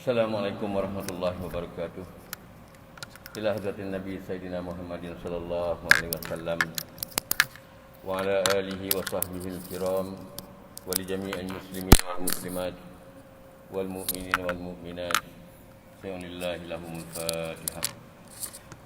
Assalamualaikum warahmatullahi wabarakatuh. Ila hadratin Nabi Sayyidina Muhammadin sallallahu alaihi wasallam wa ala alihi wa sahbihi al-kiram wa li jami'il muslimin wal muslimat wal mu'minin wal mu'minat. Bismillahi lahumul Fatihah.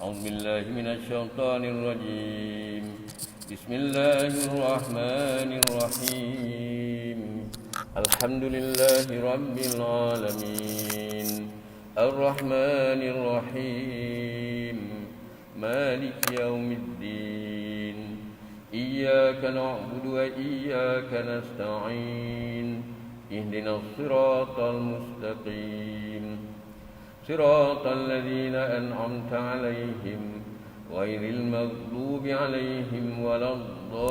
A'udzu billahi minasy syaithanir rajim. Bismillahirrahmanirrahim. Alhamdulillahi rabbil alamin. Ar-Rahmanir Rahim. Maliki yaumiddin. Iyyaka na'budu wa iyyaka nasta'in. Ihdinas siratal mustaqim. Siratal ladzina an'amta 'alaihim ghairil maghdubi 'alaihim waladdallin.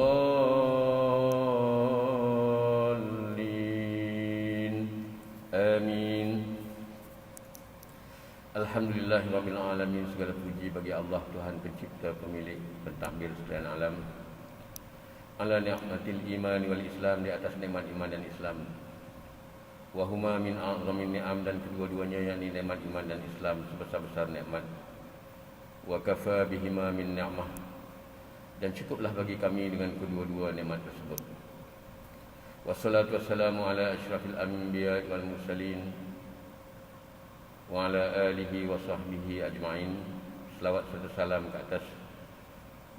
Amin. Alhamdulillahirabbil alamin. Segala puji bagi Allah, Tuhan pencipta, pemilik pentadbir sekalian alam. Ala ni'matil iman wal Islam, di atas nikmat iman dan Islam. Wa huma min a'zamin ni'am, dan kedua-duanya yakni nikmat iman dan Islam sebesar-besar nikmat. Wa kafa bihima min ni'mah, dan cukuplah bagi kami dengan kedua-dua nikmat tersebut. Wassalatu wassalamu ala asyrafil anbiya wal mursalin wa ala alihi wa sahbihi ajma'in. Selawat serta salam ke atas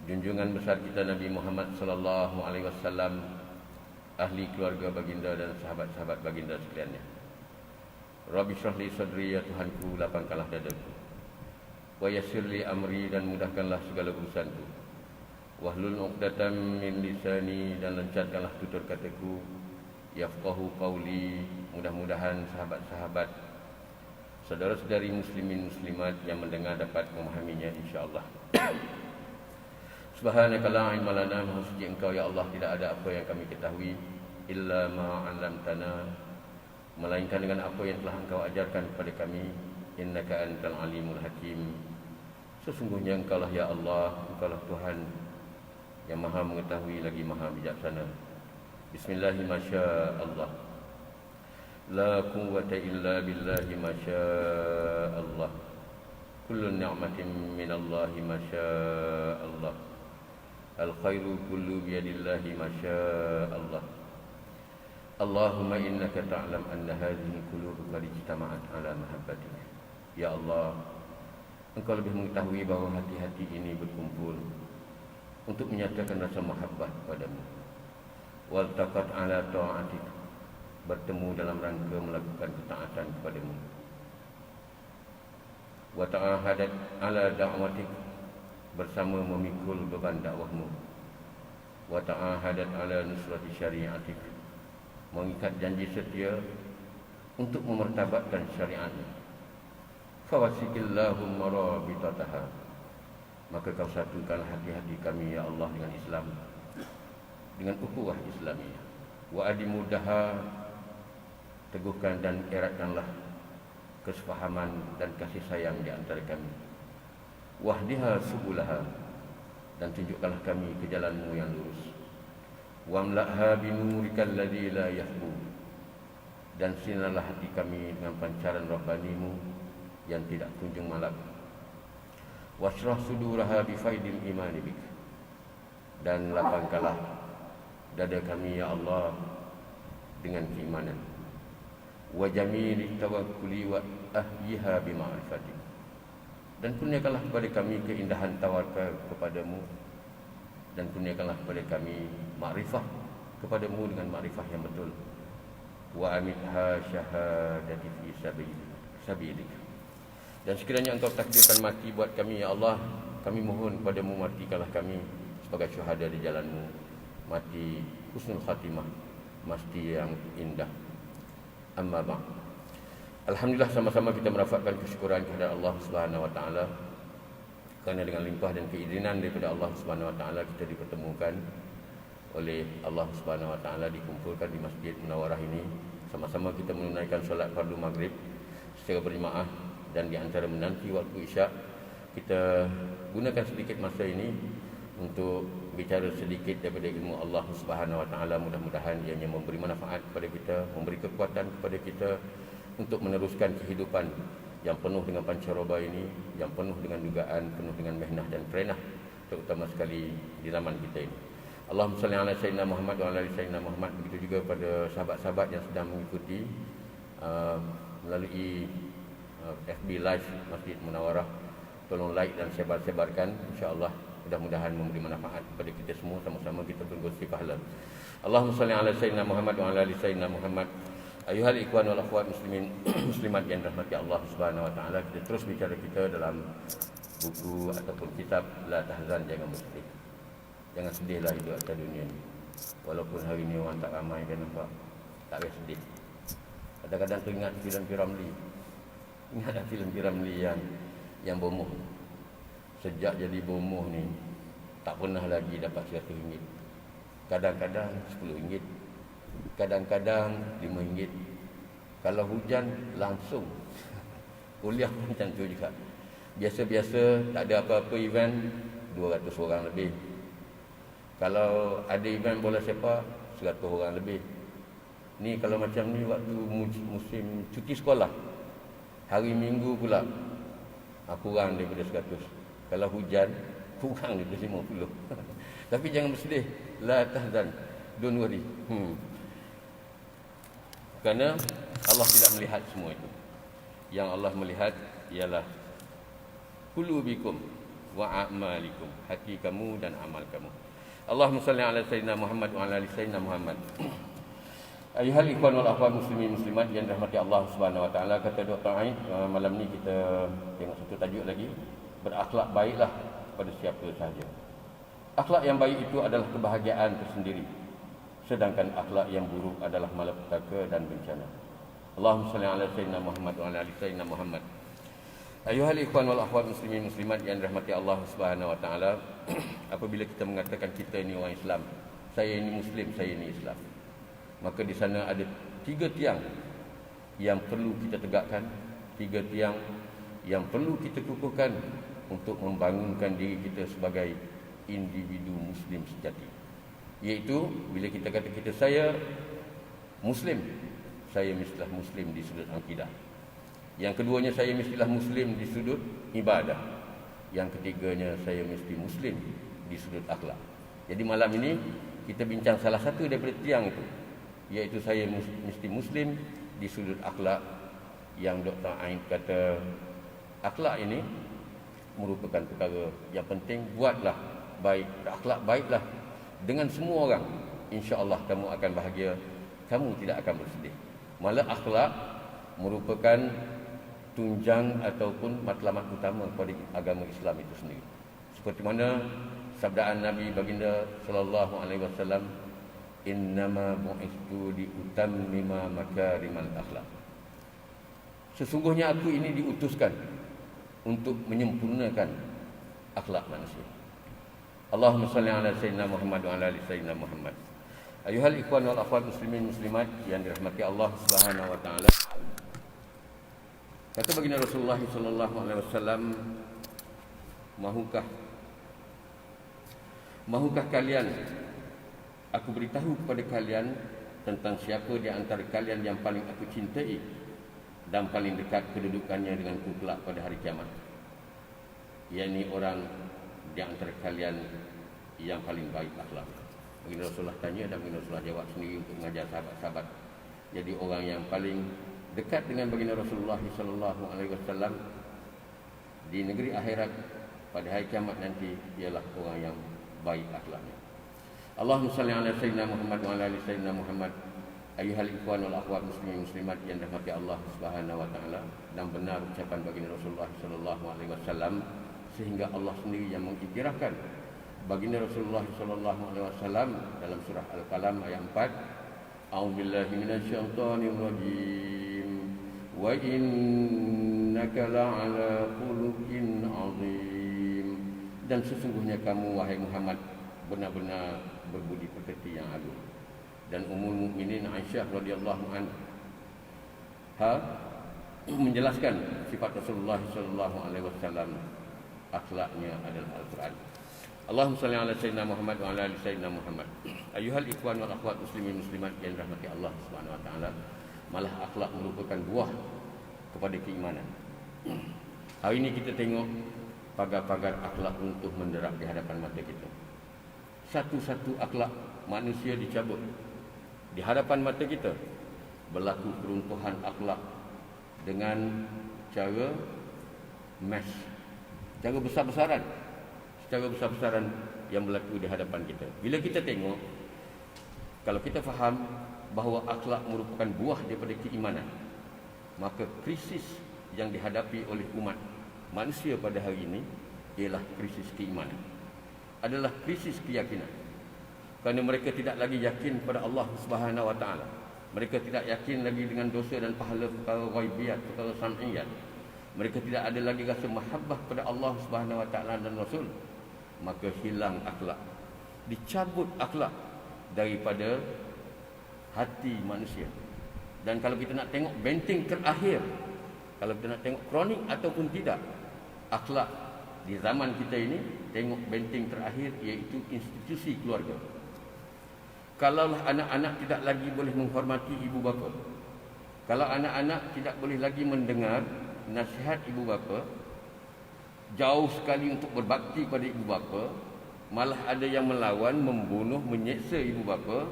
junjungan besar kita Nabi Muhammad sallallahu alaihi wasallam, ahli keluarga baginda dan sahabat-sahabat baginda sekaliannya. Rabbi shrah li sadri, ya Tuhanku lapangkanlah dadaku. Wa yassir li amri, dan mudahkanlah segala urusanku. Wahlul 'uqdatam min lisani, dan lancarkanlah tutur kataku. Yafqahu qawli, mudah-mudahan sahabat-sahabat, saudara-saudari muslimin muslimat yang mendengar dapat memahaminya insya-Allah. Subhanaka la ilma lana, maha suci Engkau ya Allah, tidak ada apa yang kami ketahui illa ma 'allamtana, melainkan dengan apa yang telah Engkau ajarkan kepada kami. Innaka antal alimul hakim, sesungguhnya Engkau lah ya Allah, Engkau lah Tuhan yang maha mengetahui lagi maha bijaksana. Bismillahi masyaallah, la quwwata illa billahi masyaallah, kullu ni'matin minallahi masyaallah, al khairu kullu biyadillahi masyaallah. Allahumma innaka ta'lam anna hadhihi qulub qad ijtama'at ala mahabbatik. Ya Allah, Engkau lebih mengetahui bahawa hati-hati ini berkumpul untuk menyatakan rasa mahabbah kepadamu. Wal taqat ala ta'atik, bertemu dalam rangka melakukan ketaatan kepadamu. Wa ta'ahadat ala da'watik, bersama memikul beban dakwahmu. Wa ta'ahadat ala nusrati syariatik, mengikat janji setia untuk memertabatkan syariatmu. Fawasiqillahumma rabitataha, maka kau satukanlah hati-hati kami ya Allah dengan Islam, dengan ukhuwah Islamiyah. Wa adimudaha, teguhkan dan eratkanlah kesepahaman dan kasih sayang di antara kami. Wahdiha subulaha, dan tunjukkanlah kami ke jalanmu yang lurus. Wamla'ha binurikal ladzi la yahbu, dan sinarlah hati kami dengan pancaran rabbanimu yang tidak kunjung malap. Washrah suduraha bifaidil imani bik, dan lapangkanlah dada kami ya Allah dengan keimanan. Wa jamilit tawakkuli wa ahyiha bima'rifatik, dan kurniakanlah kepada kami keindahan tawakal kepadamu, dan kurniakanlah kepada kami makrifah kepadamu dengan makrifah yang betul. Wa amitha syahadati fi sabilik, dan sekiranya Engkau takdirkan mati buat kami ya Allah, kami mohon kepadamu, matikanlah kami sebagai syuhada di jalanmu, mati husnul khatimah, mati yang indah. Amma ba'd. Alhamdulillah, sama-sama kita merafakkan kesyukuran kepada Allah Subhanahu wa taala, kerana dengan limpah dan keizinan daripada Allah Subhanahu wa taala kita dipertemukan oleh Allah Subhanahu wa taala, dikumpulkan di Masjid Munawarah ini. Sama-sama kita menunaikan solat fardu maghrib secara berjemaah, dan di antara menanti waktu isyak, kita gunakan sedikit masa ini untuk bicara sedikit daripada ilmu Allah Subhanahu wa taala. Mudah-mudahan ianya memberi manfaat kepada kita, memberi kekuatan kepada kita untuk meneruskan kehidupan yang penuh dengan pancaroba ini, yang penuh dengan dugaan, penuh dengan mehnah dan perenah, terutama sekali di zaman kita ini. Allahumma salli ala sayyidina Muhammad wa ala ali sayyidina Muhammad. Begitu juga pada sahabat-sahabat yang sedang mengikuti melalui FB Live Masjid Munawarah. Tolong like dan sebar-sebarkan, insya-Allah mudah-mudahan memberi manfaat kepada kita semua, sama-sama kita bergosip pahala. Allahumma salli ala sayyidina Muhammad wa ala ali sayyidina Muhammad. Ayuhal ikhwan wal akhwat muslimin muslimat yang dirahmati Allah Subhanahu wa taala, kita terus bicara kita dalam buku ataupun kitab La Tahzan, jangan bersedih. Jangan sedihlah hidup atas dunia ni. Walaupun hari ni orang tak ramai kan, nampak, tak payah sedih. Kadang-kadang teringat filem Piramli. Ingatlah filem Piramli yang bomoh. Sejak jadi bomoh ni tak pernah lagi dapat RM100. Kadang-kadang RM10, kadang-kadang RM5. Kalau hujan langsung. Kuliah pun macam tu juga. Biasa-biasa tak ada apa-apa event, 200 orang lebih. Kalau ada event bola sepak, 100 orang lebih. Ni kalau macam ni waktu musim cuti sekolah, hari Minggu pula, kurang daripada 100. Kalau hujan, kurang daripada 50. Tapi jangan bersedih. La tahzan, don't worry. Kerana Allah tidak melihat semua itu. Yang Allah melihat ialah qulubikum wa a'malikum, hati kamu dan amal kamu. Allahumma salli ala sayyidina Muhammad wa ala ali sayyidina Muhammad. Ayuhal ikhwan wal akhwat muslimin muslimat yang dirahmati Allah Subhanahu wa taala, kata Dr. Aid, malam ni kita tengok satu tajuk lagi, berakhlak baiklah pada siapa sahaja. Akhlak yang baik itu adalah kebahagiaan tersendiri, sedangkan akhlak yang buruk adalah malapetaka dan bencana. Allahumma salli ala sayyidina Muhammad wa ala ali sayyidina Muhammad. Ayuhal ikhwan wal akhwat muslimin muslimat yang dirahmati Allah Subhanahu wa taala, apabila kita mengatakan kita ini orang Islam, saya ini Muslim, saya ini Islam, maka di sana ada 3 tiang yang perlu kita tegakkan, 3 tiang yang perlu kita kukuhkan untuk membangunkan diri kita sebagai individu Muslim sejati. Iaitu bila kita kata kita saya Muslim, saya mestilah Muslim di sudut akidah. Yang keduanya, saya mestilah Muslim di sudut ibadah. Yang ketiganya, saya mesti Muslim di sudut akhlak. Jadi malam ini kita bincang salah satu daripada tiang itu, iaitu saya mesti Muslim di sudut akhlak. Yang Dr. Ain kata akhlak ini merupakan perkara yang penting. Buatlah baik, akhlak baiklah dengan semua orang, insya-Allah kamu akan bahagia, kamu tidak akan bersedih. Malah akhlak merupakan tunjang ataupun matlamat utama kepada agama Islam itu sendiri. Seperti mana sabdaan Nabi baginda sallallahu alaihi wasallam, innama bu'istu liutammima makarimal akhlak. Sesungguhnya aku ini diutuskan untuk menyempurnakan akhlak manusia. Allahumma salli ala sayyidina Muhammad wa ala ali sayyidina Muhammad. Ayuhal ikhwan wal akhwat muslimin muslimat yang dirahmati Allah Subhanahu wa taala. Kata baginda Rasulullah sallallahu alaihi wasallam, mahukah kalian aku beritahu kepada kalian tentang siapa di antara kalian yang paling aku cintai dan paling dekat kedudukannya denganku kelak pada hari kiamat? Yakni orang di antara kalian yang paling baik akhlak. Baginda Rasulullah tanya dan baginda Rasulullah jawab sendiri untuk mengajar sahabat-sahabat. Jadi orang yang paling dekat dengan baginda Rasulullah sallallahu alaihi wasallam di negeri akhirat pada hari kiamat nanti ialah orang yang baik akhlaknya. Allahumma salli ala sayyidina Muhammad wa ala ali sayyidina Muhammad. Ayuhal ikhwan wal akhwat muslimin muslimat yang dirahmati Allah Subhanahu wa taala, dan benar ucapan baginda Rasulullah sallallahu alaihi wasallam sehingga Allah sendiri yang mengiktirafkan baginda Rasulullah sallallahu alaihi wasallam dalam surah Al-Qalam ayat 4. A'udzubillahi minasyaitonir rajim. Wa innaka la'ala khuluqin 'azim. Dan sesungguhnya kamu wahai Muhammad benar-benar berbudi pekerti yang agung. Dan Ummul Mukminin Aisyah radhiyallahu anha menjelaskan sifat Rasulullah sallallahu alaihi wasallam, akhlaknya adalah Al-Quran. Allahumma salli ala sayyidina Muhammad wa ala ali sayyidina Muhammad. Ayuhal ikhwan wal akhwat muslimin muslimat yang dirahmati Allah Subhanahu wa taala. malah akhlak merupakan buah kepada keimanan. Hari ini kita tengok pagar-pagar akhlak untuk menderap di hadapan mata kita. Satu-satu akhlak manusia dicabut di hadapan mata kita. Berlaku keruntuhan akhlak dengan cara mass, secara besar-besaran yang berlaku di hadapan kita. Bila kita tengok, kalau kita faham bahawa akhlak merupakan buah daripada keimanan, maka krisis yang dihadapi oleh umat manusia pada hari ini ialah krisis keimanan, adalah krisis keyakinan. Kerana mereka tidak lagi yakin pada Allah Subhanahu Wa Taala. Mereka tidak yakin lagi dengan dosa dan pahala perkara ghaibiyat, perkara sam'iyat. Mereka tidak ada lagi rasa mahabbah pada Allah Subhanahu Wa Taala dan Rasul. Maka hilang akhlak, dicabut akhlak daripada hati manusia. Dan kalau kita nak tengok benteng terakhir, kalau kita nak tengok kronik ataupun tidak, akhlak di zaman kita ini, tengok benteng terakhir iaitu institusi keluarga. Kalaulah anak-anak tidak lagi boleh menghormati ibu bapa, kalau anak-anak tidak boleh lagi mendengar nasihat ibu bapa, jauh sekali untuk berbakti pada ibu bapa, malah ada yang melawan, membunuh, menyeksa ibu bapa,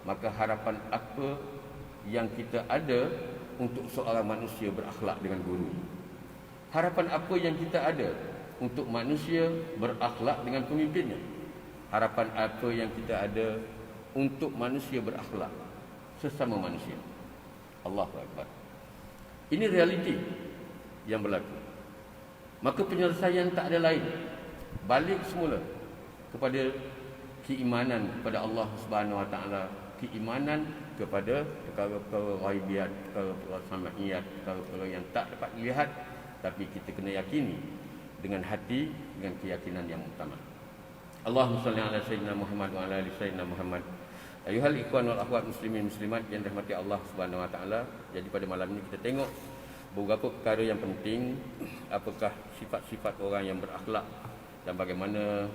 maka harapan apa yang kita ada untuk seorang manusia berakhlak dengan guru? Harapan apa yang kita ada untuk manusia berakhlak dengan pemimpinnya? Harapan apa yang kita ada untuk manusia berakhlak sesama manusia? Allahu Akbar. Ini realiti yang berlaku. Maka penyelesaian tak ada lain, balik semula kepada keimanan kepada Allah Subhanahu Wa Taala, keimanan kepada perkara-perkara ghaibiyat, perkara-perkara sam'iyat, perkara-perkara yang tak dapat dilihat, tapi kita kena yakini dengan hati, dengan keyakinan yang utama. Allahumma salli ala sayyidina Muhammad wa ala ali sayyidina Muhammad. Ayuhal ikhwan wal akhwat muslimin muslimat yang dirahmati Allah Subhanahu Wa Taala. Jadi pada malam ini kita tengok beberapa perkara yang penting, apakah sifat-sifat orang yang berakhlak dan bagaimana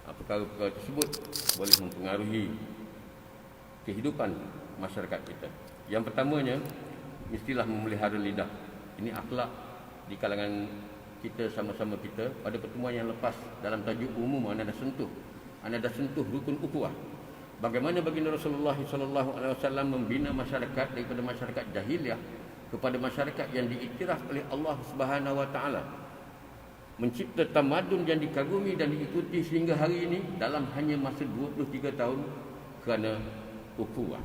perkara-perkara tersebut boleh mempengaruhi kehidupan masyarakat kita. Yang pertamanya, mestilah memelihara lidah. Ini akhlak di kalangan kita, sama-sama kita. Pada pertemuan yang lepas dalam tajuk umum anda dah sentuh rukun ukhuwah. Bagaimana baginda Rasulullah SAW membina masyarakat daripada masyarakat jahiliah kepada masyarakat yang diiktiraf oleh Allah Subhanahu Wa Taala, mencipta tamadun yang dikagumi dan diikuti sehingga hari ini dalam hanya masa 23 tahun kerana ukhuwah.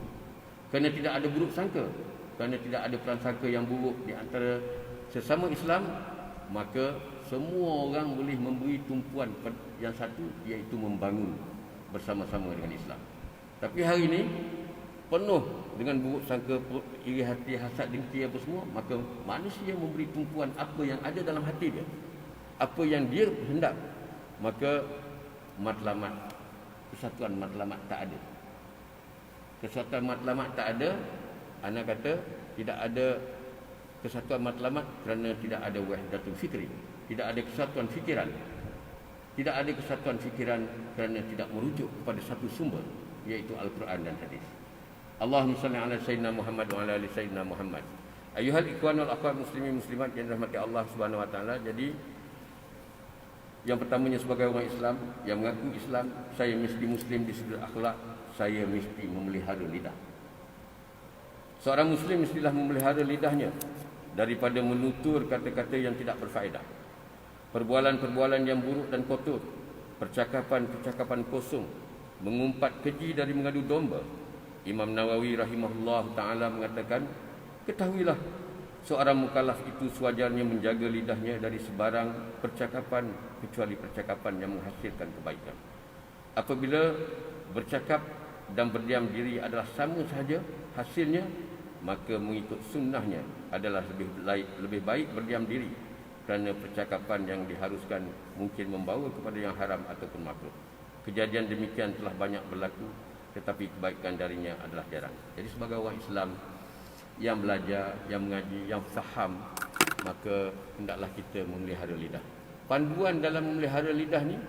Kerana tidak ada buruk sangka, kerana tidak ada prasangka yang buruk di antara sesama Islam, maka semua orang boleh memberi tumpuan yang satu, iaitu membangun bersama-sama dengan Islam. Tapi hari ini penuh dengan buruk sangka, iri hati, hasad, dengki apa semua. Maka manusia memberi tumpuan apa yang ada dalam hati dia, apa yang dia hendak. Maka matlamat, kesatuan matlamat tak ada. Kesatuan matlamat tak ada. Anak kata tidak ada kesatuan matlamat kerana tidak ada wahdatul fikri, tidak ada kesatuan fikiran. Tidak ada kesatuan fikiran kerana tidak merujuk kepada satu sumber, iaitu Al-Quran dan hadis. Allahumma salli ala sayyidina Muhammad wa ala ali sayyidina Muhammad. Ayuhal ikhwan wal akhwat muslimin muslimat yang dirahmati Allah Subhanahu Wa Taala. Jadi yang pertamanya, sebagai orang Islam yang mengaku Islam, saya mesti muslim di sudut akhlak, saya mesti memelihara lidah. Seorang muslim mestilah memelihara lidahnya daripada menutur kata-kata yang tidak berfaedah, perbualan-perbualan yang buruk dan kotor, percakapan-percakapan kosong, mengumpat keji dari mengadu domba. Imam Nawawi rahimahullah ta'ala mengatakan, ketahuilah seorang mukallaf itu sewajarnya menjaga lidahnya dari sebarang percakapan kecuali percakapan yang menghasilkan kebaikan. Apabila bercakap dan berdiam diri adalah sama sahaja hasilnya, maka mengikut sunnahnya adalah lebih baik berdiam diri, kerana percakapan yang diharuskan mungkin membawa kepada yang haram ataupun makruh. Kejadian demikian telah banyak berlaku, tetapi kebaikan darinya adalah jarang. Jadi sebagai orang Islam yang belajar, yang mengaji, yang faham, maka hendaklah kita memelihara lidah. Panduan dalam memelihara lidah ni,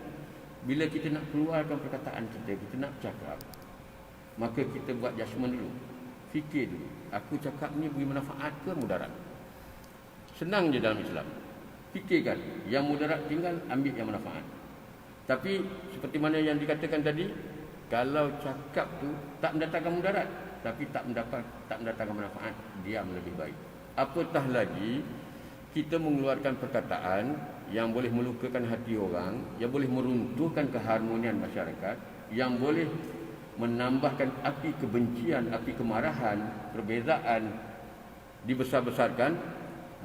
bila kita nak keluarkan perkataan kita nak bercakap, maka kita buat judgement dulu. Fikir dulu. Aku cakap ni beri manfaat ke mudarat? Senang je dalam Islam. Fikirkan. Yang mudarat tinggal, ambil yang manfaat. Tapi seperti mana yang dikatakan tadi, kalau cakap tu tak mendatangkan mudarat, tapi tak mendatangkan manfaat, diam lebih baik. Apatah lagi kita mengeluarkan perkataan yang boleh melukakan hati orang, yang boleh meruntuhkan keharmonian masyarakat, yang boleh menambahkan api kebencian, api kemarahan, perbezaan dibesar-besarkan,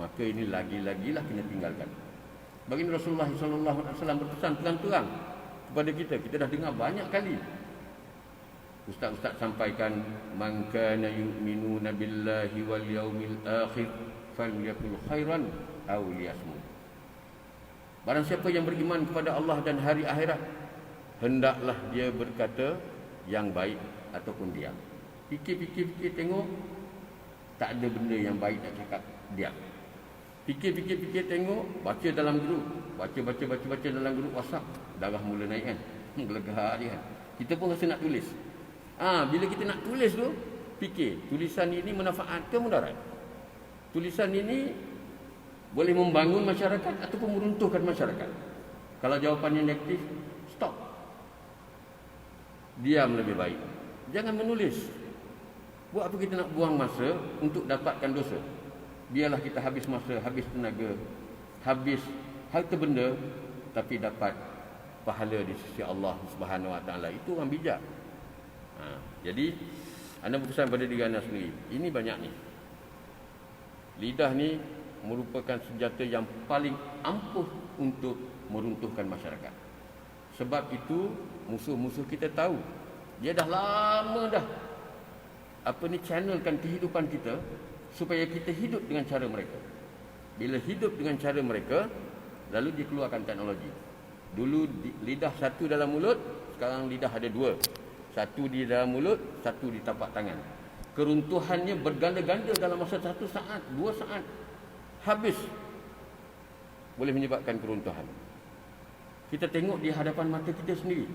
maka ini lagi-lagilah kena tinggalkan. Baginda Rasulullah SAW berpesan terang-terang kepada kita. Kita dah dengar banyak kali ustaz-ustaz sampaikan, man kana yu'minuna billahi wal yaumil akhir falyakul khairan aw liyasmut. Barang siapa yang beriman kepada Allah dan hari akhirat, hendaklah dia berkata yang baik ataupun diam. Fikir-fikir tengok, tak ada benda yang baik nak cakap, diam. Fikir-fikir tengok, baca dalam grup, baca dalam grup WhatsApp, darah mula naik kan, gelegak je kan. Kita pun rasa nak tulis. Bila kita nak tulis tu, fikir, tulisan ini manfaat ke mudarat? Tulisan ini boleh membangun masyarakat ataupun meruntuhkan masyarakat? Kalau jawapannya negatif, stop. Diam lebih baik. Jangan menulis. Buat apa kita nak buang masa untuk dapatkan dosa? Biarlah kita habis masa, habis tenaga, habis harta benda, tapi dapat pahala di sisi Allah Subhanahu Wa Taala. Itu orang bijak. Jadi anda berpesan pada diri anda sendiri. Ini banyak ni. Lidah ni merupakan senjata yang paling ampuh untuk meruntuhkan masyarakat. Sebab itu musuh-musuh kita tahu. Dia dah lama dah channelkan kehidupan kita supaya kita hidup dengan cara mereka. Bila hidup dengan cara mereka, lalu dia keluarkan teknologi. Dulu lidah satu dalam mulut, sekarang lidah ada dua. Satu di dalam mulut, satu di tapak tangan. Keruntuhannya berganda-ganda dalam masa 1 saat, 2 saat. Habis. Boleh menyebabkan keruntuhan. Kita tengok di hadapan mata kita sendiri.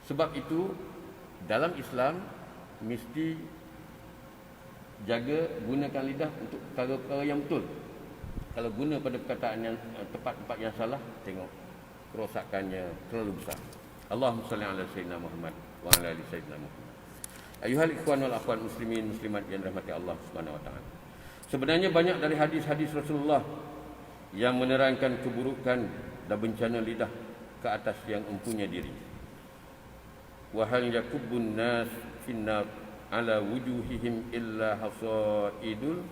Sebab itu dalam Islam mesti jaga, gunakan lidah untuk perkara-perkara yang betul. Kalau guna pada perkataan yang tempat-tempat yang salah, tengok kerosakannya terlalu besar. Allahumma salli ala sayyidina Muhammad wa ala ali sayyidina Muhammad. Ayuhal ikhwan wal akhwat muslimin muslimat yang dirahmati Allah Subhanahu wa taala. Sebenarnya banyak dari hadis-hadis Rasulullah yang menerangkan keburukan dan bencana lidah ke atas yang empunya diri. Wa hal yakubbun nas finnar ala wujuhihim illa hasaidul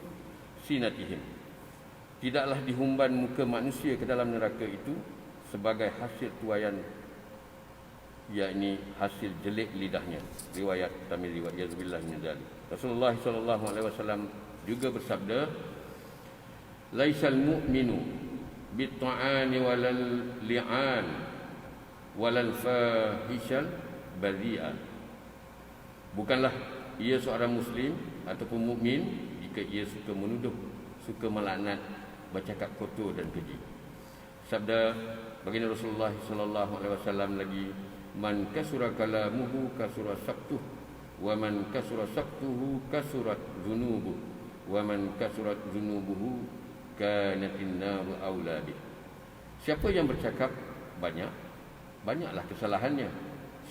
sinatihim. Tidaklah dihumban muka manusia ke dalam neraka itu sebagai hasil tuaian, yakni hasil jelek lidahnya. Riwayat Tirmizi, yazbillah min dzalik. Rasulullah sallallahu alaihi wasallam juga bersabda, laisal mu'minu bit-ta'ani walal li'an walal fahishal badhi'an. Bukanlah ia seorang muslim ataupun mukmin jika ia suka menuduh, suka melaknat, bercakap kotor dan keji. Sabda baginda Rasulullah sallallahu alaihi wasallam lagi, man kasura kalamuhu kasura saktuh, wa man kasura saktuhu kasurat dhunubuh, wa man kasurat dhunubuhu kanatin naru aula bih. Siapa yang bercakap banyak, banyaklah kesalahannya.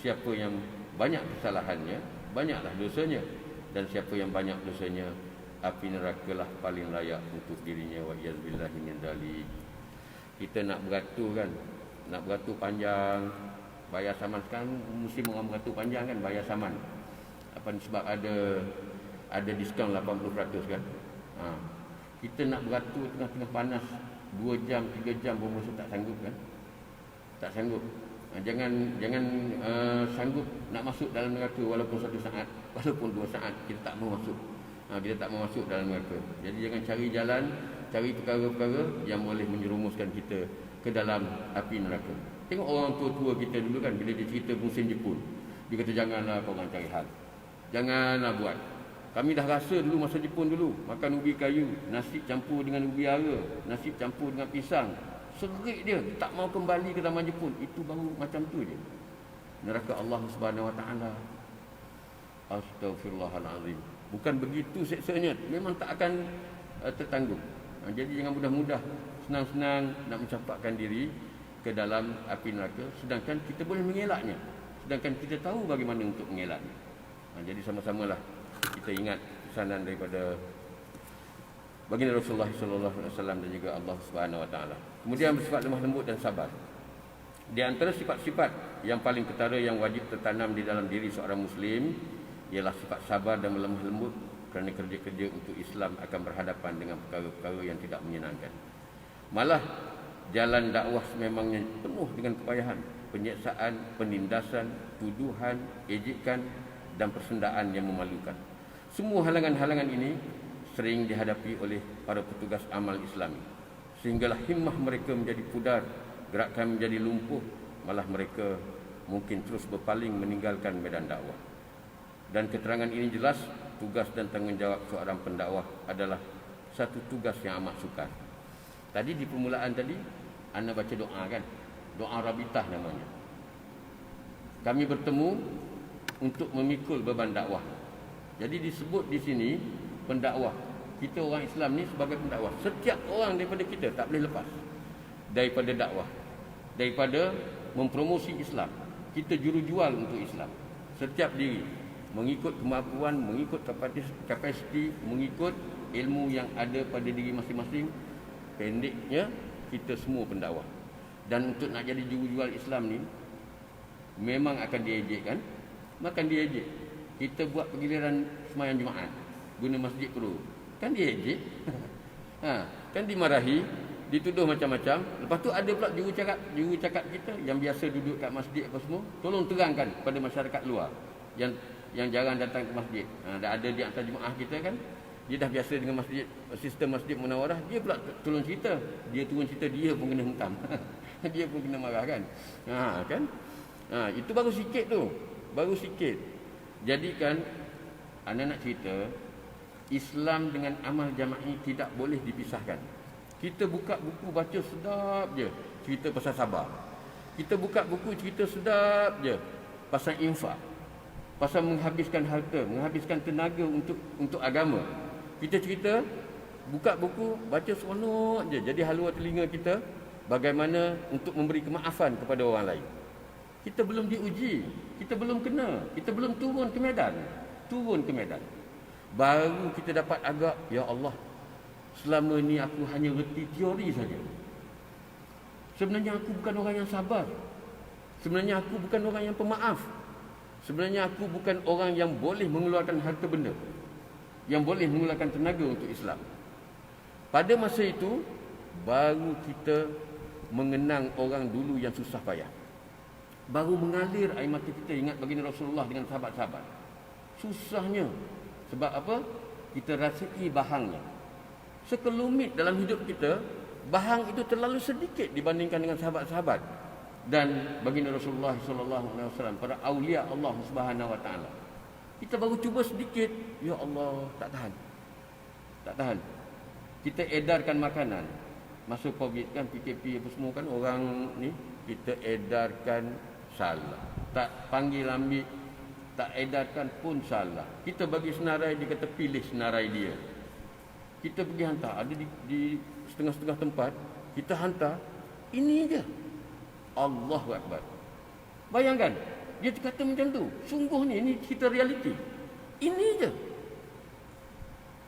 Siapa yang banyak kesalahannya, banyaklah dosanya. Dan siapa yang banyak dosanya, api nerakalah paling layak untuk dirinya. Wa yazbillahi min dzalik. Kita nak beratur kan, nak beratur panjang, bayar saman. Sekarang musim orang beratur panjang kan, bayar saman. Apa sebab ada diskaun 80% kan. Kita nak beratur tengah-tengah panas 2 jam, 3 jam pun masa tak sanggup kan. Tak sanggup. Jangan sanggup nak masuk dalam neraka walaupun 1 saat, walaupun 2 saat, kita tak mau masuk. Kita tak mau masuk dalam neraka. Jadi jangan cari jalan, cari perkara-perkara yang boleh menyerumuskan kita ke dalam api neraka. Tengok orang tua-tua kita dulu kan, bila dia cerita musim Jepun, dia kata janganlah korang cari hal, janganlah buat. Kami dah rasa dulu masa Jepun dulu, makan ubi kayu, nasi campur dengan ubi ara, nasi campur dengan pisang. Serik dia, tak mau kembali ke zaman Jepun. Itu baru macam tu je neraka Allah Subhanahu Wa Taala. Astaghfirullahalazim. Bukan begitu seksanya, memang tak akan tertanggung. Jadi jangan mudah-mudah senang-senang nak mencampakkan diri ke dalam api neraka, sedangkan kita boleh mengelaknya, sedangkan kita tahu bagaimana untuk mengelaknya. Jadi sama-samalah kita ingat pesanan daripada baginda Rasulullah sallallahu alaihi wasallam dan juga Allah Subhanahu wa taala. Kemudian bersifat lemah lembut dan sabar. Di antara sifat-sifat yang paling ketara yang wajib tertanam di dalam diri seorang muslim ialah sifat sabar dan lemah lembut, kerana kerja-kerja untuk Islam akan berhadapan dengan perkara-perkara yang tidak menyenangkan. Malah jalan dakwah sememangnya penuh dengan kepayahan, penyiksaan, penindasan, tuduhan, ejekan dan persendaan yang memalukan. Semua halangan-halangan ini sering dihadapi oleh para petugas amal Islami, sehinggalah himmah mereka menjadi pudar, gerakan menjadi lumpuh, malah mereka mungkin terus berpaling meninggalkan medan dakwah. Dan keterangan ini jelas, tugas dan tanggungjawab seorang pendakwah adalah satu tugas yang amat sukar. Tadi di permulaan tadi anda baca doa kan, doa Rabitah namanya. Kami bertemu untuk memikul beban dakwah. Jadi disebut di sini pendakwah. Kita orang Islam ni sebagai pendakwah. Setiap orang daripada kita tak boleh lepas daripada dakwah, daripada mempromosi Islam. Kita jurujual untuk Islam. Setiap diri mengikut kemampuan, mengikut kapasiti, mengikut ilmu yang ada pada diri masing-masing. Pendeknya, kita semua pendakwah. Dan untuk nak jadi jurujual Islam ni memang akan diejek kan? Makan diejek. Kita buat pergiliran sembahyang Jumaat guna masjid Kuru, kan diejek. Kan dimarahi, dituduh macam-macam. Lepas tu ada pula juru cakap kita yang biasa duduk kat masjid apa semua, tolong terangkan kepada masyarakat luar yang jarang datang ke masjid. Ada di antara jemaah kita kan, dia dah biasa dengan masjid, sistem masjid Munawarah, dia pula tolong cerita, dia turun cerita, dia pun kena hentam. Dia pun kena marah kan. Kan? Itu baru sikit tu. Baru sikit. Jadi kan anda nak cerita, Islam dengan amal jama'i tidak boleh dipisahkan. Kita buka buku baca sedap je cerita pasal sabar. Kita buka buku cerita sedap je pasal infak, pasal menghabiskan harta, menghabiskan tenaga untuk agama. Kita cerita, buka buku, baca seronok je. Jadi halua telinga kita bagaimana untuk memberi kemaafan kepada orang lain. Kita belum diuji, kita belum kena, kita belum turun ke medan. Baru kita dapat agak, ya Allah, selama ni aku hanya reti teori saja. Sebenarnya aku bukan orang yang sabar. Sebenarnya aku bukan orang yang pemaaf. Sebenarnya aku bukan orang yang boleh mengeluarkan harta benda, yang boleh mengeluarkan tenaga untuk Islam. Pada masa itu baru kita mengenang orang dulu yang susah payah. Baru mengalir air mata kita ingat baginda Rasulullah dengan sahabat-sahabat. Susahnya. Sebab apa? Kita rasai bahangnya. Sekelumit dalam hidup kita, bahang itu terlalu sedikit dibandingkan dengan sahabat-sahabat dan baginda Rasulullah sallallahu alaihi wasallam, para aulia Allah Subhanahu wa taala. Kita baru cuba sedikit, ya Allah, tak tahan. Kita edarkan makanan. Masa Covid kan, PKP apa semua kan, orang ni kita edarkan salah. Tak panggil ambil, tak edarkan pun salah. Kita bagi senarai, dia kata pilih senarai dia. Kita pergi hantar, ada di setengah-setengah tempat, kita hantar, ini je. Allahu Akbar. Bayangkan, dia kata macam tu. Sungguh ni, ini cerita realiti. Ini je.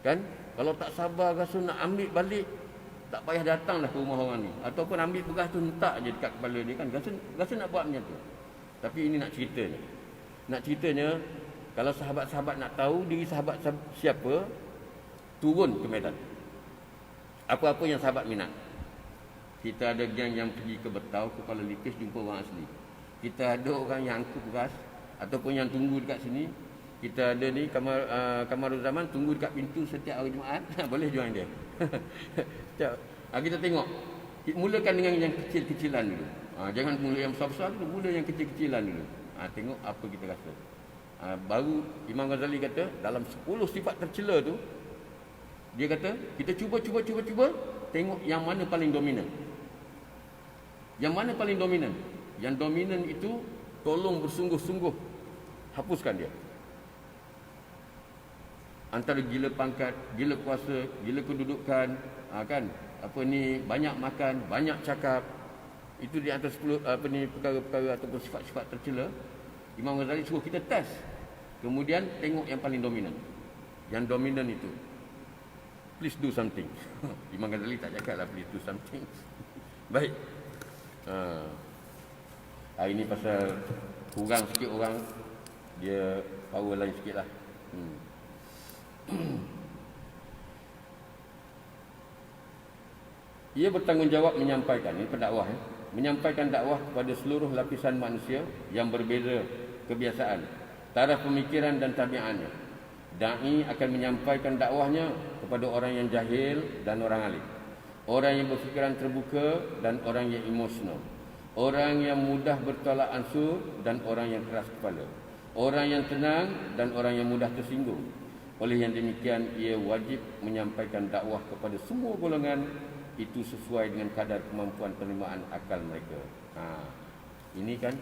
Kan? Kalau tak sabar rasa nak ambil balik, tak payah datanglah ke rumah orang ni. Ataupun ambil beras tu, hentak je dekat kepala dia kan. Rasa nak buat macam tu. Tapi ini nak ceritanya. Nak ceritanya, kalau sahabat-sahabat nak tahu diri sahabat siapa, turun ke medan. Apa-apa yang sahabat minat. Kita ada geng yang pergi ke Betau, ke Kuala Lipis, jumpa orang asli. Kita ada orang yang angkut beras ataupun yang tunggu dekat sini. Kita ada ni Kamarul Zaman, tunggu dekat pintu setiap hari Jumaat. Boleh join dia. Kita tengok. Mulakan dengan yang kecil-kecilan dulu. Jangan mula yang besar-besar dulu, mula yang kecil-kecilan dulu. Tengok apa kita rasa. Baru Imam Ghazali kata, dalam 10 sifat tercela tu, dia kata, kita cuba, tengok yang mana paling dominan. Yang mana paling dominan? Yang dominan itu, tolong bersungguh-sungguh hapuskan dia. antara gila pangkat, gila kuasa, gila kedudukan, kan? Banyak makan, banyak cakap. Itu di antara 10 perkara-perkara ataupun sifat-sifat tercela. Imam Ghazali suruh kita test. Kemudian tengok yang paling dominan. Yang dominan itu, please do something. Imam Ghazali tak cakap lah please do something. Baik. Hari ni pasal kurang sikit orang, dia power lain sikit lah. Ia bertanggungjawab menyampaikan, ini pendakwah, menyampaikan dakwah kepada seluruh lapisan manusia yang berbeza kebiasaan, taraf pemikiran dan tabiatnya. Da'i akan menyampaikan dakwahnya kepada orang yang jahil dan orang alim, orang yang berfikiran terbuka dan orang yang emosional, orang yang mudah bertolak ansur dan orang yang keras kepala, orang yang tenang dan orang yang mudah tersinggung. Oleh yang demikian, ia wajib menyampaikan dakwah kepada semua golongan itu sesuai dengan kadar kemampuan penerimaan akal mereka. Ini kan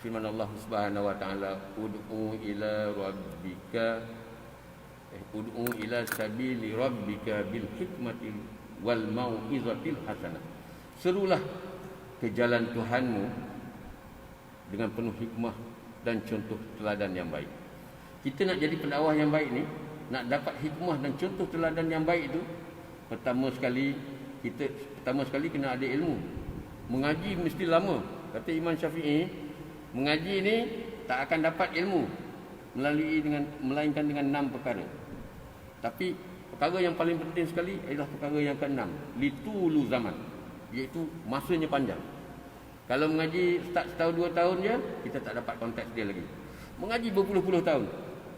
firman Allah Subhanahu wa taala, ud'u ila sabili rabbika bil hikmati wal mau'izatil hasanah. Serulah ke jalan Tuhanmu dengan penuh hikmah dan contoh teladan yang baik. Kita nak jadi pendakwah yang baik ni, nak dapat hikmah dan contoh teladan yang baik itu, pertama sekali kena ada ilmu. Mengaji mesti lama. Kata Imam Syafi'i, mengaji ni tak akan dapat ilmu melainkan dengan 6 perkara. Tapi perkara yang paling penting sekali adalah perkara yang ke-6, litulu zaman, iaitu masanya panjang. Kalau mengaji start setahun 2 tahun je, kita tak dapat konteks dia lagi. Mengaji berpuluh-puluh tahun.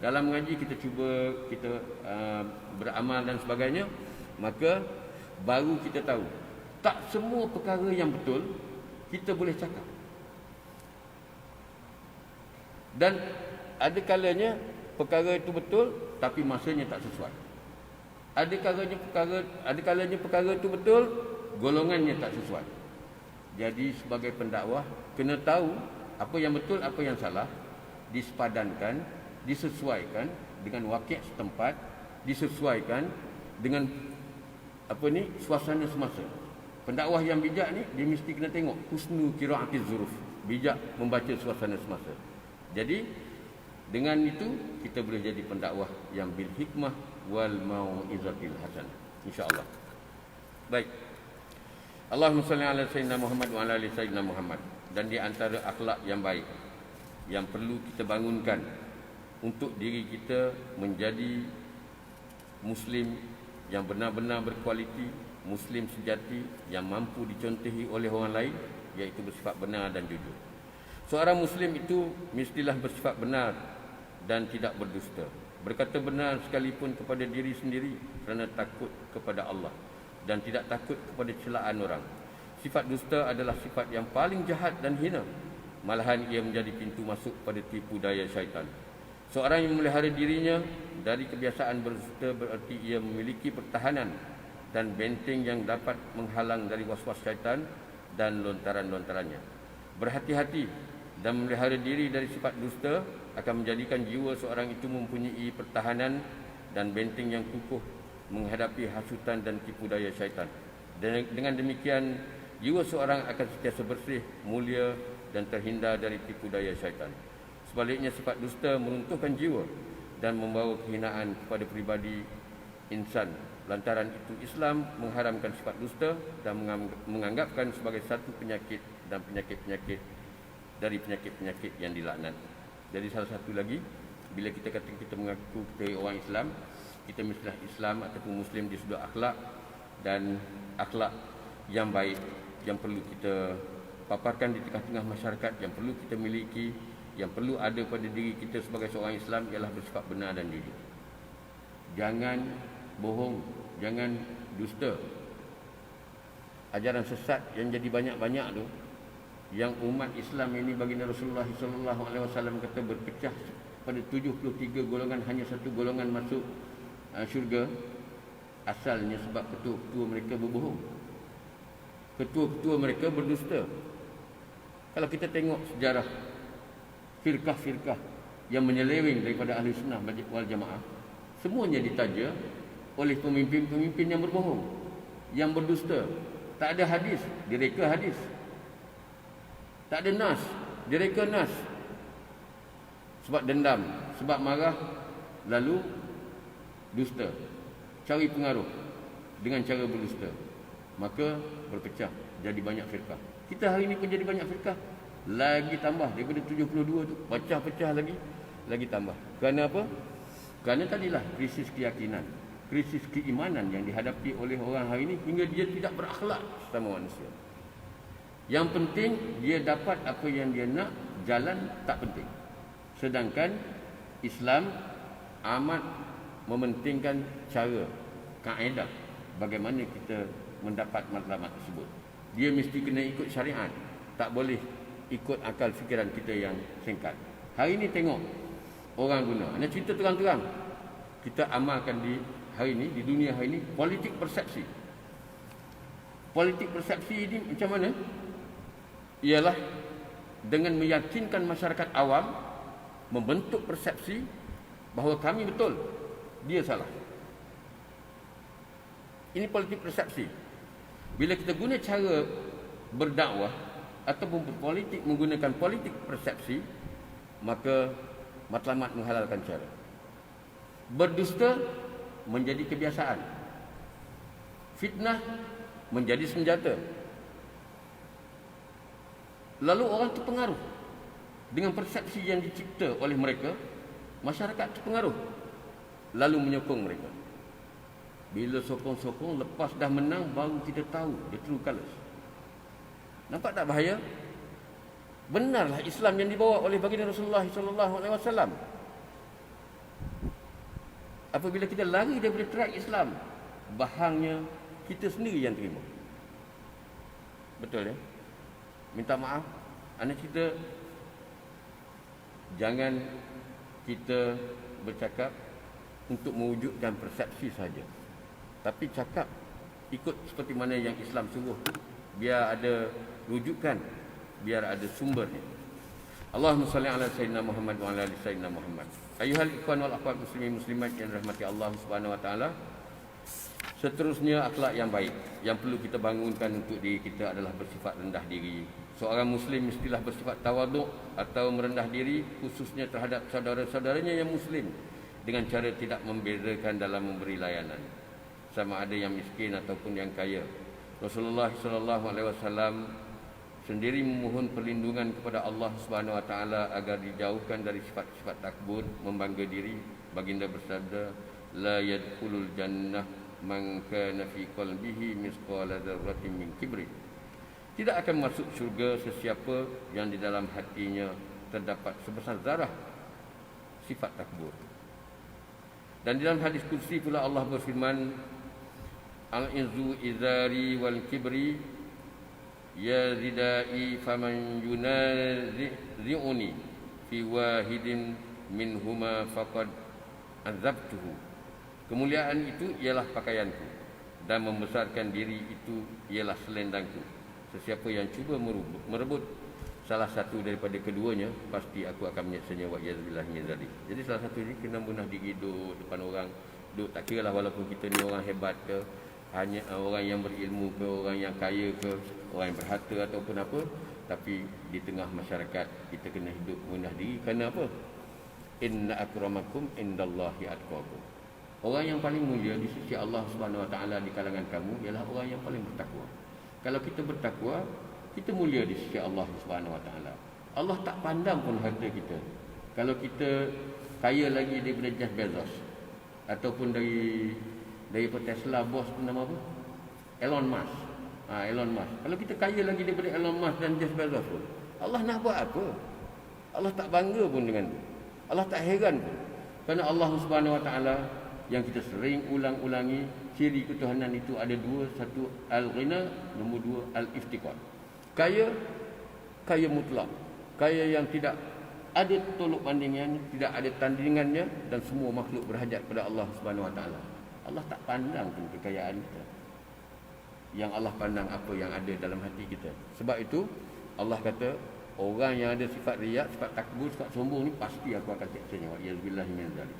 Dalam mengaji kita cuba beramal dan sebagainya, maka baru kita tahu tak semua perkara yang betul kita boleh cakap. Dan ada kalanya perkara itu betul tapi masanya tak sesuai. Ada kalanya perkara itu betul, golongannya tak sesuai. Jadi sebagai pendakwah kena tahu apa yang betul, apa yang salah, disepadankan, disesuaikan dengan wakil setempat, disesuaikan dengan suasana semasa. Pendakwah yang bijak ni dia mesti kena tengok husnu qiraatiz zuruf, bijak membaca suasana semasa. Jadi dengan itu kita boleh jadi pendakwah yang bil hikmah wal mau'izatil hasanah, insya-Allah. Baik. Allahumma salli ala sayyidina Muhammad wa ala ali sayyidina Muhammad. Dan di antara akhlak yang baik yang perlu kita bangunkan untuk diri kita menjadi Muslim yang benar-benar berkualiti, Muslim sejati yang mampu dicontohi oleh orang lain, iaitu bersifat benar dan jujur. Seorang Muslim itu mestilah bersifat benar dan tidak berdusta, berkata benar sekalipun kepada diri sendiri kerana takut kepada Allah dan tidak takut kepada celaan orang. Sifat dusta adalah sifat yang paling jahat dan hina. Malahan ia menjadi pintu masuk pada tipu daya syaitan. Seorang yang memelihara dirinya dari kebiasaan berdusta berarti ia memiliki pertahanan dan benteng yang dapat menghalang dari was-was syaitan dan lontaran-lontarannya. Berhati-hati dan memelihara diri dari sifat dusta akan menjadikan jiwa seorang itu mempunyai pertahanan dan benteng yang kukuh menghadapi hasutan dan tipu daya syaitan. Dan dengan demikian, jiwa seorang akan sentiasa bersih, mulia dan terhindar dari tipu daya syaitan. Sebaliknya, sifat dusta meruntuhkan jiwa dan membawa kehinaan kepada pribadi insan. Lantaran itu, Islam mengharamkan sifat dusta dan menganggapkan sebagai satu penyakit dan penyakit-penyakit dari penyakit-penyakit yang dilaknat. Jadi salah satu lagi, bila kita kata kita mengaku kita orang Islam, kita mestilah Islam ataupun Muslim di sudut akhlak, dan akhlak yang baik yang perlu kita paparkan di tengah-tengah masyarakat, yang perlu kita miliki, yang perlu ada pada diri kita sebagai seorang Islam ialah bersifat benar dan jujur. Jangan bohong, jangan dusta. Ajaran sesat yang jadi banyak-banyak tu, yang umat Islam ini baginda Rasulullah SAW kata berpecah pada 73 golongan, hanya satu golongan masuk syurga, asalnya sebab ketua-ketua mereka berbohong, ketua-ketua mereka berdusta. Kalau kita tengok sejarah firqah-firqah yang menyeleweng daripada ahli sunnah wal jamaah, Semuanya ditaja oleh pemimpin-pemimpin yang berbohong, yang berdusta. Tak ada hadis, direka hadis. Tak ada nas, direka nas. Sebab dendam, sebab marah, lalu dusta. Cari pengaruh dengan cara berdusta. Maka berpecah, jadi banyak firqah. Kita hari ini pun jadi banyak firqah. Lagi tambah daripada 72 tu, pecah-pecah lagi tambah. Kerana apa? Kerana tadilah krisis keyakinan, krisis keimanan yang dihadapi oleh orang hari ini hingga dia tidak berakhlak sama manusia. Yang penting dia dapat apa yang dia nak, jalan tak penting. Sedangkan Islam amat mementingkan cara, kaedah bagaimana kita mendapat matlamat tersebut. Dia mesti kena ikut syariat, tak boleh ikut akal fikiran kita yang singkat. Hari ini tengok orang guna, ana cerita terang-terang, kita amalkan di hari ini, di dunia hari ini, politik persepsi. Politik persepsi ini macam mana? Ialah dengan meyakinkan masyarakat awam, membentuk persepsi bahawa kami betul, dia salah. Ini politik persepsi. Bila kita guna cara berdakwah ataupun berpolitik menggunakan politik persepsi, maka matlamat menghalalkan cara. Berdusta menjadi kebiasaan. Fitnah menjadi senjata. Lalu orang terpengaruh dengan persepsi yang dicipta oleh mereka. Masyarakat terpengaruh, lalu menyokong mereka. Bila sokong-sokong, lepas dah menang, baru kita tahu the true colours. Nampak tak bahaya? Benarlah Islam yang dibawa oleh baginda Rasulullah SAW. Apabila kita lari daripada track Islam, bahangnya kita sendiri yang terima. Betul ya? Minta maaf, anak kita jangan kita bercakap untuk mewujudkan persepsi saja, tapi cakap ikut seperti mana yang Islam suruh, biar ada rujukan, biar ada sumbernya. Allahumma salli ala sayyidina Muhammad wa ala ali sayyidina Muhammad. Ayuhal ikhwan wal akhwat muslimin muslimat yang dirahmati Allah Subhanahu wa taala. Seterusnya akhlak yang baik yang perlu kita bangunkan untuk diri kita adalah bersifat rendah diri. Seorang muslim mestilah bersifat tawaduk atau merendah diri, khususnya terhadap saudara-saudaranya yang muslim, dengan cara tidak membedakan dalam memberi layanan, sama ada yang miskin ataupun yang kaya. Rasulullah SAW sendiri memohon perlindungan kepada Allah Subhanahu wa taala agar dijauhkan dari sifat-sifat takbur, membangga diri. Baginda bersabda, la yadkhulul jannah man kana fi qalbihi misqala dzarratin min kibri. Tidak akan masuk syurga sesiapa yang di dalam hatinya terdapat sebesar zarah sifat takbur. Dan di dalam hadis kursi pula Allah berfirman, al-izzu izari wal kibri ya ridai faman yunazi'uni fi wahidin minhuma faqad azabtuhu. Kemuliaan itu ialah pakaianku, dan membesarkan diri itu ialah selendangku. Sesiapa yang cuba merebut salah satu daripada keduanya, pasti aku akan menyaksinya, wa yazubillah min zalik. Jadi salah satu ini kena bunuh diri duduk depan orang, duduk tak kira lah walaupun kita ni orang hebat ke, hanya orang yang berilmu ke, orang yang kaya ke, orang yang berharta ataupun apa, tapi di tengah masyarakat kita kena hidup bunuh diri. Kerana apa? Inna akramakum indallahi atqakum. Orang yang paling mulia di sisi Allah Subhanahu wa taala di kalangan kamu ialah orang yang paling bertakwa. Kalau kita bertakwa, kita mulia di sisi Allah Subhanahu wa taala. Allah tak pandang pun harta kita. Kalau kita kaya lagi daripada Jeff Bezos ataupun daripada Tesla bos tu nama apa? Elon Musk. Elon Musk. Kalau kita kaya lagi daripada Elon Musk dan Jeff Bezos pun, Allah nak buat apa? Allah tak bangga pun dengan itu. Allah tak heran pun. Kerana Allah Subhanahu wa taala yang kita sering ulang-ulangi, ciri ketuhanan itu ada dua. Satu al-ghina, nombor dua al-iftiqar. Kaya mutlak, kaya yang tidak ada tolok bandingannya, tidak ada tandingannya, dan semua makhluk berhajat kepada Allah Subhanahu wa taala. Allah tak pandang pun kekayaan kita. Yang Allah pandang apa yang ada dalam hati kita. Sebab itu Allah kata, orang yang ada sifat riak, sifat takbur, sifat sombong ni pasti aku akan siksanya. Wa yazubillah min zalik.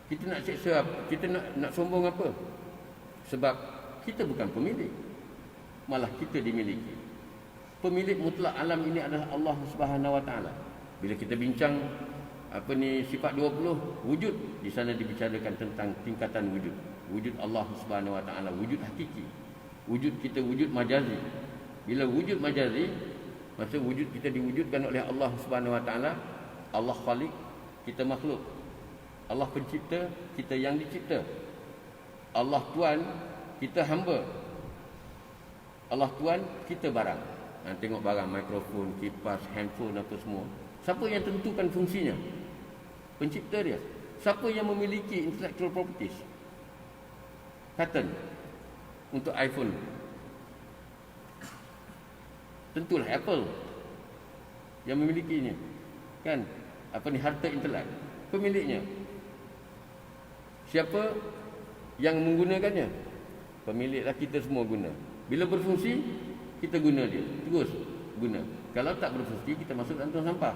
Kita nak seksa apa? Kita nak sombong apa? Sebab kita bukan pemilik, malah kita dimiliki. Pemilik mutlak alam ini adalah Allah Subhanahu Wa Taala. Bila kita bincang sifat 20 wujud, di sana dibicarakan tentang tingkatan wujud. Wujud Allah Subhanahu Wa Taala, wujud hakiki. Wujud kita wujud majazi. Bila wujud majazi, masa wujud kita diwujudkan oleh Allah Subhanahu Wa Taala. Allah Khaliq, kita makhluk. Allah pencipta, kita yang dicipta. Allah Tuan, kita hamba. Allah Tuan, kita barang. Tengok barang, mikrofon, kipas, handphone, apa semua. Siapa yang tentukan fungsinya? Pencipta dia. Siapa yang memiliki intellectual properties? Patent untuk iPhone. Tentulah Apple yang memilikinya. Kan? Harta intelek. Pemiliknya. Siapa yang menggunakannya? Pemiliklah, kita semua guna. Bila berfungsi, kita guna dia. Terus guna. Kalau tak berfungsi, kita masuk dalam tong sampah.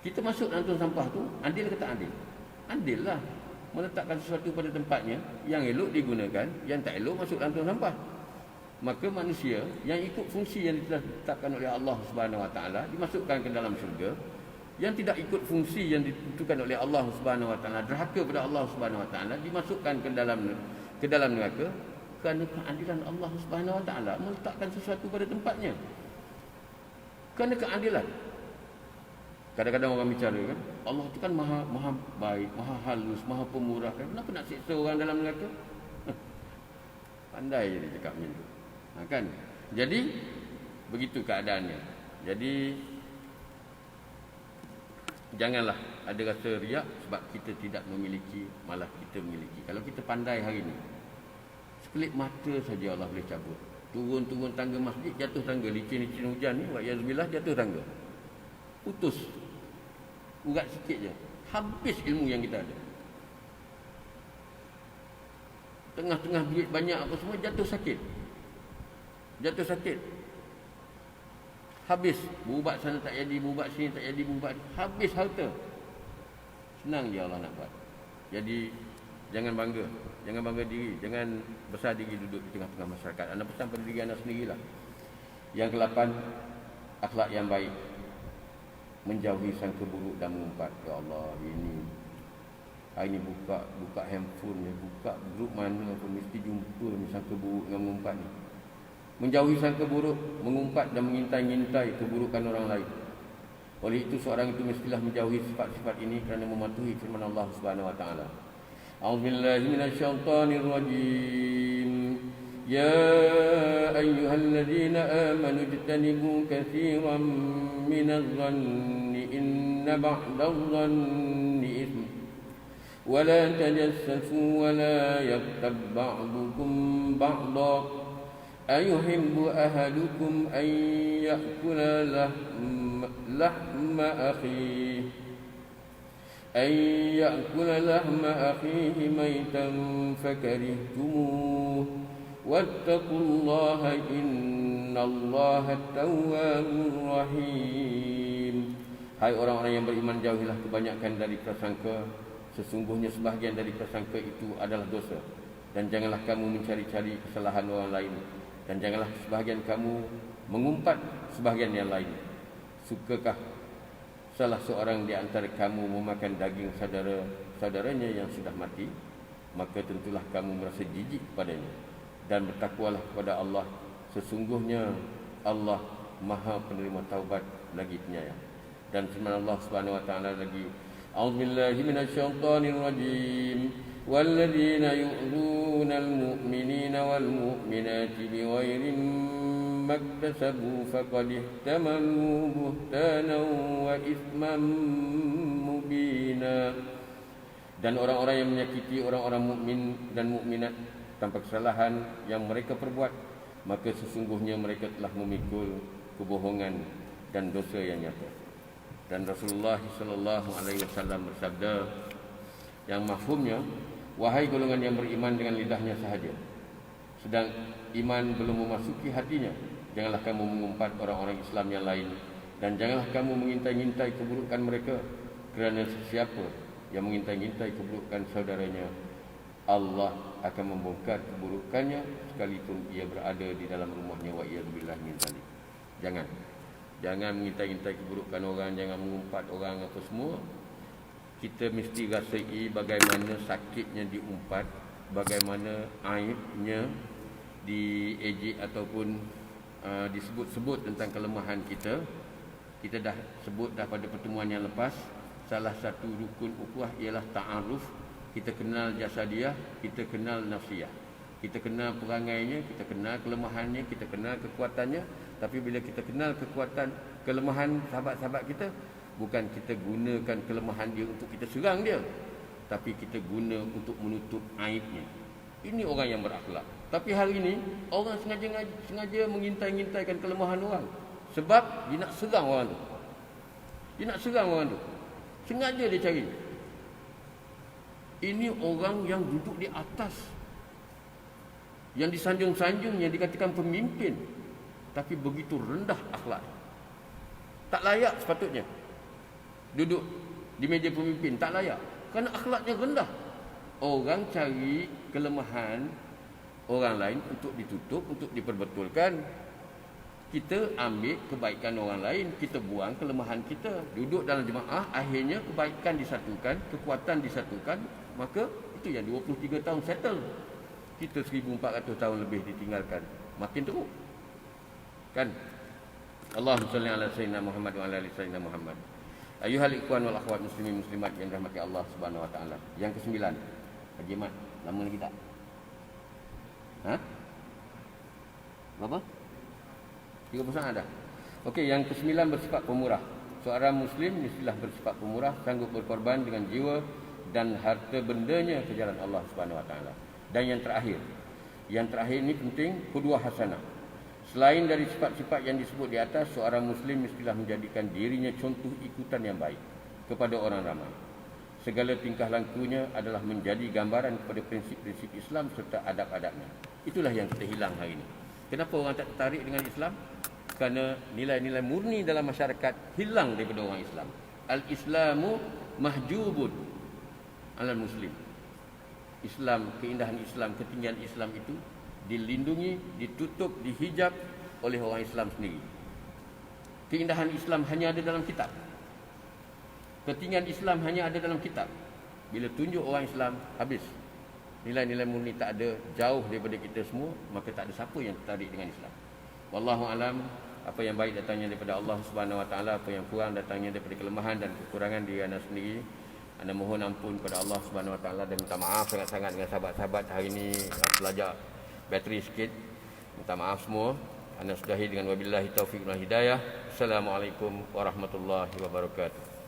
Kita masuk dalam tong sampah tu, adil ke tak adil? Adil lah. Meletakkan sesuatu pada tempatnya, yang elok digunakan, yang tak elok masuk dalam tong sampah. Maka manusia yang ikut fungsi yang ditetapkan oleh Allah Subhanahu Wa Taala dimasukkan ke dalam syurga. Yang tidak ikut fungsi yang ditentukan oleh Allah Subhanahu Wa Taala, derhaka pada Allah Subhanahu Wa Taala, dimasukkan ke dalam neraka. Kerana keadilan Allah Subhanahu Wa Taala meletakkan sesuatu pada tempatnya. Kerana keadilan. Kadang-kadang orang bicara kan, Allah itu kan maha baik, maha halus, maha pemurah. Kenapa nak siksa orang dalam neraka? Pandai je dia cakap macam tu. Kan? Jadi begitu keadaannya. Jadi janganlah ada rasa riak sebab kita tidak memiliki, malah kita memiliki. Kalau kita pandai hari ini, sekelip mata saja Allah boleh cabut. Turun tangga masjid, jatuh tangga. Licin-licin hujan ni, wa'iyazbillah, jatuh tangga. Putus. Urat sikit je. Habis ilmu yang kita ada. Tengah-tengah duit banyak apa semua, jatuh sakit. Habis. Berubat sana tak jadi, berubat sini tak jadi, berubat. Habis harta. Senang je Allah nak buat. Jadi jangan bangga diri, jangan besar diri duduk di tengah-tengah masyarakat. Anda pesan pada diri anda sendirilah. Yang ke-8, akhlak yang baik. Menjauhi sangka buruk dan mengumpat. Ya Allah, ini hari ni buka handphone ni, buka grup mana pun mesti jumpa ni sangka buruk dengan mengumpat ni. Menjauhi sangka buruk, mengumpat dan mengintai-ngintai keburukan orang lain. Oleh itu seorang itu mestilah menjauhi sifat-sifat ini kerana mematuhi firman Allah Subhanahu Wa Taala. A'udzubillahi minasyaitonirrajim. Ya ayyuhalladzina amanu ijtanibu katsiran minadh-dhanni inna ba'dadh-dhanni itsm. Wa la tajassasu wa la yaghtab ba'dukum ba'dha. Ayuhibbu ahadukum an ya'kula lahma akhihi maytan fakarihtumuh wattaqullaha innallaha tawwabur rahim. Hai orang-orang yang beriman, jauhilah kebanyakan dari prasangka. Sesungguhnya sebahagian dari prasangka itu adalah dosa. Dan janganlah kamu mencari-cari kesalahan orang lain. Dan janganlah sebahagian kamu mengumpat sebahagian yang lain. Sukakah salah seorang di antara kamu memakan daging saudaranya yang sudah mati? Maka tentulah kamu merasa jijik padanya. Dan bertakwalah kepada Allah. Sesungguhnya Allah Maha penerima taubat lagi penyayang. Dan firman Allah Subhanahu Wa Taala lagi, A'udzubillahi minasyaitonirrajim. وَالَّذِينَ يُؤْذُونَ الْمُؤْمِنِينَ وَالْمُؤْمِنَاتِ بِغَيْرِ مَا اكْتَسَبُوا فَقَدِ احْتَمَلُوا بُهْتَانًا وَإِثْمًا مُبِينًا. Dan orang-orang yang menyakiti orang-orang mukmin dan mukminat tanpa kesalahan yang mereka perbuat, maka sesungguhnya mereka telah memikul kebohongan dan dosa yang nyata. Dan Rasulullah sallallahu alaihi wasallam bersabda yang mafhumnya, wahai golongan yang beriman dengan lidahnya sahaja, sedang iman belum memasuki hatinya, janganlah kamu mengumpat orang-orang Islam yang lain, dan janganlah kamu mengintai-intai keburukan mereka, kerana sesiapa yang mengintai-intai keburukan saudaranya, Allah akan membongkar keburukannya sekalipun ia berada di dalam rumahnya. Wa iyyazubillah min dzalik. Jangan mengintai-intai keburukan orang, jangan mengumpat orang apa semua. Kita mesti rasai bagaimana sakitnya diumpat, bagaimana aibnya diejek ataupun disebut-sebut tentang kelemahan kita. Kita dah sebut dah pada pertemuan yang lepas, salah satu rukun ukhuwah ialah ta'aruf. Kita kenal jasadiah, kita kenal nafsiyah. Kita kenal perangainya, kita kenal kelemahannya, kita kenal kekuatannya. Tapi bila kita kenal kekuatan, kelemahan sahabat-sahabat kita, bukan kita gunakan kelemahan dia untuk kita serang dia, tapi kita guna untuk menutup aibnya. Ini orang yang berakhlak. Tapi hari ini orang sengaja mengintai-ngintaikan kelemahan orang, sebab dia nak serang orang tu. Sengaja dia cari. Ini orang yang duduk di atas, yang disanjung-sanjung, yang dikatakan pemimpin, tapi begitu rendah akhlak. Tak layak sepatutnya duduk di meja pemimpin, tak layak, kerana akhlaknya rendah. Orang cari kelemahan orang lain untuk ditutup, untuk diperbetulkan. Kita ambil kebaikan orang lain, kita buang kelemahan kita. Duduk dalam jemaah, akhirnya kebaikan disatukan, kekuatan disatukan. Maka itu yang 23 tahun settle. Kita 1400 tahun lebih ditinggalkan, makin teruk kan. Allahumma shalli ala sayyidina Muhammad wa ala ali sayyidina Muhammad. Ayuhal ikhwan wal akhwat muslimin muslimat yang dirahmati Allah Subhanahu wa taala. Yang ke-9. Haji Mat, lama lagi tak? Berapa? 30% ada. Okey, yang ke-9 bersifat pemurah. Seorang muslim mestilah bersifat pemurah, sanggup berkorban dengan jiwa dan harta bendanya ke jalan Allah Subhanahu wa taala. Dan yang terakhir ini penting, qudwah hasanah. Selain dari sifat-sifat yang disebut di atas, seorang muslim mestilah menjadikan dirinya contoh ikutan yang baik kepada orang ramai. Segala tingkah lakunya adalah menjadi gambaran kepada prinsip-prinsip Islam serta adab-adabnya. Itulah yang kita hilang hari ini. Kenapa orang tak tertarik dengan Islam? Kerana nilai-nilai murni dalam masyarakat hilang daripada orang Islam. Al-Islamu mahjubun alal muslim. Islam, keindahan Islam, ketinggian Islam itu dilindungi, ditutup, dihijab oleh orang Islam sendiri. Keindahan Islam hanya ada dalam kitab. Ketinggian Islam hanya ada dalam kitab. Bila tunjuk orang Islam, habis. Nilai-nilai murni tak ada, jauh daripada kita semua, maka tak ada siapa yang tertarik dengan Islam. Wallahu alam. Apa yang baik datangnya daripada Allah Subhanahu wa taala, apa yang kurang datangnya daripada kelemahan dan kekurangan diri anda sendiri. Anda mohon ampun kepada Allah Subhanahu wa taala dan minta maaf sangat-sangat dengan sahabat-sahabat hari ini pelajar bateri sikit. Minta maaf semua. Anda sudahi dengan wabillahi taufiq wal hidayah. Assalamualaikum warahmatullahi wabarakatuh.